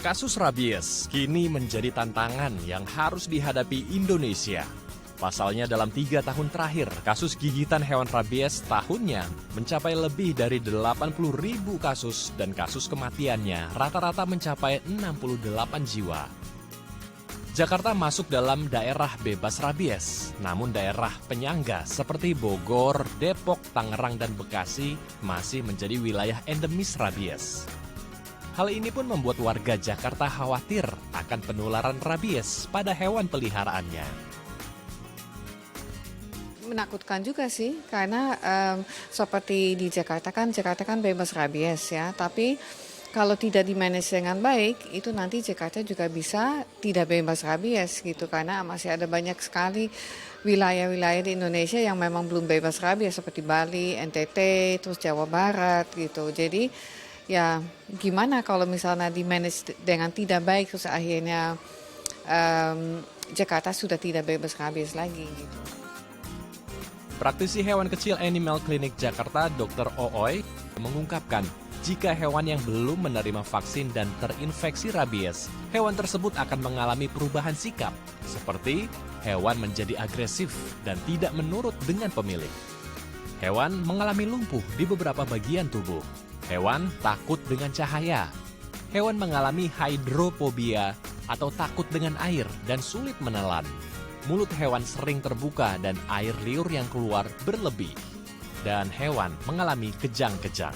Kasus rabies kini menjadi tantangan yang harus dihadapi Indonesia. Pasalnya dalam 3 tahun terakhir, kasus gigitan hewan rabies tahunnya mencapai lebih dari 80.000 kasus dan kasus kematiannya rata-rata mencapai 68 jiwa. Jakarta masuk dalam daerah bebas rabies, namun daerah penyangga seperti Bogor, Depok, Tangerang, dan Bekasi masih menjadi wilayah endemis rabies. Hal ini pun membuat warga Jakarta khawatir akan penularan rabies pada hewan peliharaannya. Menakutkan juga sih, karena seperti di Jakarta kan bebas rabies ya, tapi kalau tidak dimanage dengan baik, itu nanti Jakarta juga bisa tidak bebas rabies gitu, karena masih ada banyak sekali wilayah-wilayah di Indonesia yang memang belum bebas rabies seperti Bali, NTT, terus Jawa Barat gitu. Jadi ya gimana kalau misalnya di-manage dengan tidak baik, terus akhirnya Jakarta sudah tidak bebas rabies lagi gitu. Praktisi hewan kecil Animal Clinic Jakarta, Dr. Ooy, mengungkapkan jika hewan yang belum menerima vaksin dan terinfeksi rabies, hewan tersebut akan mengalami perubahan sikap, seperti hewan menjadi agresif dan tidak menurut dengan pemilik. Hewan mengalami lumpuh di beberapa bagian tubuh. Hewan takut dengan cahaya. Hewan mengalami hidrophobia atau takut dengan air dan sulit menelan. Mulut hewan sering terbuka dan air liur yang keluar berlebih. Dan hewan mengalami kejang-kejang.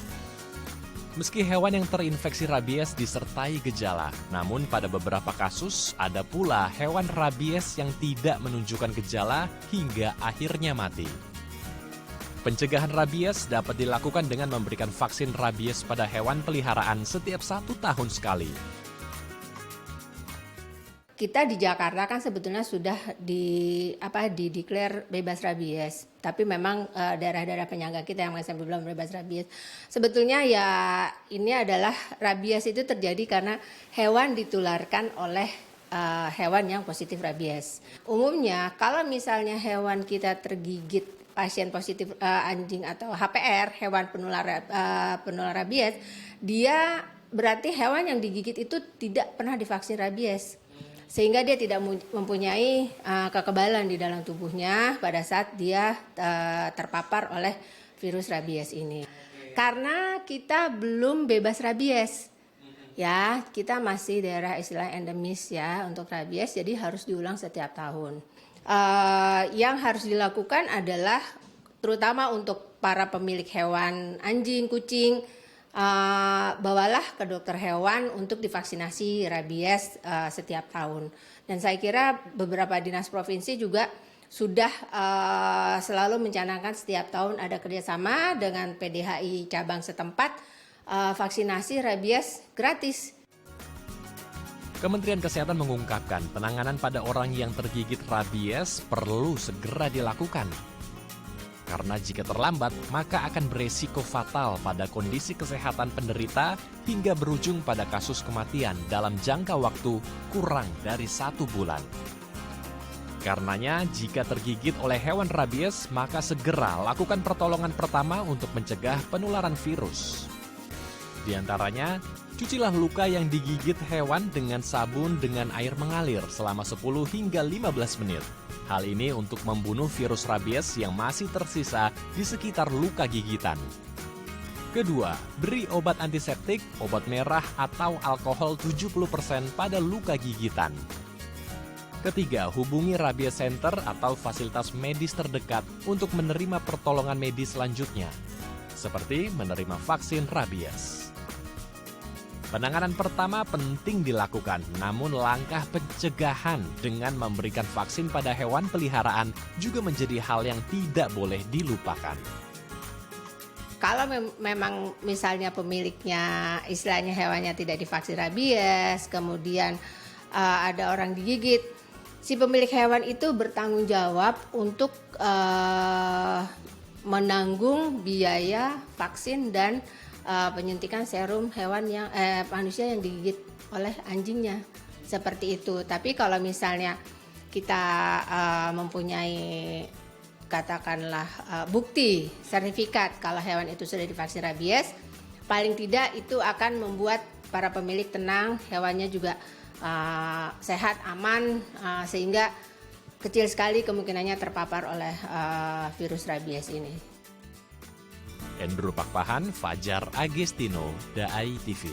Meski hewan yang terinfeksi rabies disertai gejala, namun pada beberapa kasus ada pula hewan rabies yang tidak menunjukkan gejala hingga akhirnya mati. Pencegahan rabies dapat dilakukan dengan memberikan vaksin rabies pada hewan peliharaan setiap 1 tahun sekali. Kita di Jakarta kan sebetulnya sudah dideklar bebas rabies, tapi memang daerah-daerah penyangga kita yang masih belum bebas rabies. Sebetulnya ya ini adalah rabies itu terjadi karena hewan ditularkan oleh hewan yang positif rabies. Umumnya kalau misalnya hewan kita tergigit pasien positif anjing atau HPR, hewan penular rabies, dia berarti hewan yang digigit itu tidak pernah divaksin rabies. Sehingga dia tidak mempunyai kekebalan di dalam tubuhnya pada saat dia terpapar oleh virus rabies ini. Karena kita belum bebas rabies, ya kita masih daerah istilah endemis ya untuk rabies, jadi harus diulang setiap tahun. Yang harus dilakukan adalah terutama untuk para pemilik hewan anjing, kucing, bawalah ke dokter hewan untuk divaksinasi rabies setiap tahun. Dan saya kira beberapa dinas provinsi juga sudah selalu mencanangkan setiap tahun ada kerjasama dengan PDHI cabang setempat vaksinasi rabies gratis. Kementerian Kesehatan mengungkapkan penanganan pada orang yang tergigit rabies perlu segera dilakukan. Karena jika terlambat, maka akan beresiko fatal pada kondisi kesehatan penderita hingga berujung pada kasus kematian dalam jangka waktu kurang dari 1 bulan. Karenanya, jika tergigit oleh hewan rabies, maka segera lakukan pertolongan pertama untuk mencegah penularan virus. Di antaranya, cucilah luka yang digigit hewan dengan sabun dengan air mengalir selama 10 hingga 15 menit. Hal ini untuk membunuh virus rabies yang masih tersisa di sekitar luka gigitan. Kedua, beri obat antiseptik, obat merah, atau alkohol 70% pada luka gigitan. Ketiga, hubungi rabies center atau fasilitas medis terdekat untuk menerima pertolongan medis selanjutnya, seperti menerima vaksin rabies. Penanganan pertama penting dilakukan, namun langkah pencegahan dengan memberikan vaksin pada hewan peliharaan juga menjadi hal yang tidak boleh dilupakan. Kalau memang misalnya pemiliknya, istilahnya hewannya tidak divaksin rabies, kemudian ada orang digigit, si pemilik hewan itu bertanggung jawab untuk menanggung biaya vaksin dan penyuntikan serum hewan yang manusia yang digigit oleh anjingnya, seperti itu. Tapi kalau misalnya kita mempunyai katakanlah bukti sertifikat kalau hewan itu sudah divaksin rabies, paling tidak itu akan membuat para pemilik tenang, hewannya juga sehat, aman, sehingga kecil sekali kemungkinannya terpapar oleh virus rabies ini. Endro Pakpahan, Fajar Agestino, DAI TV.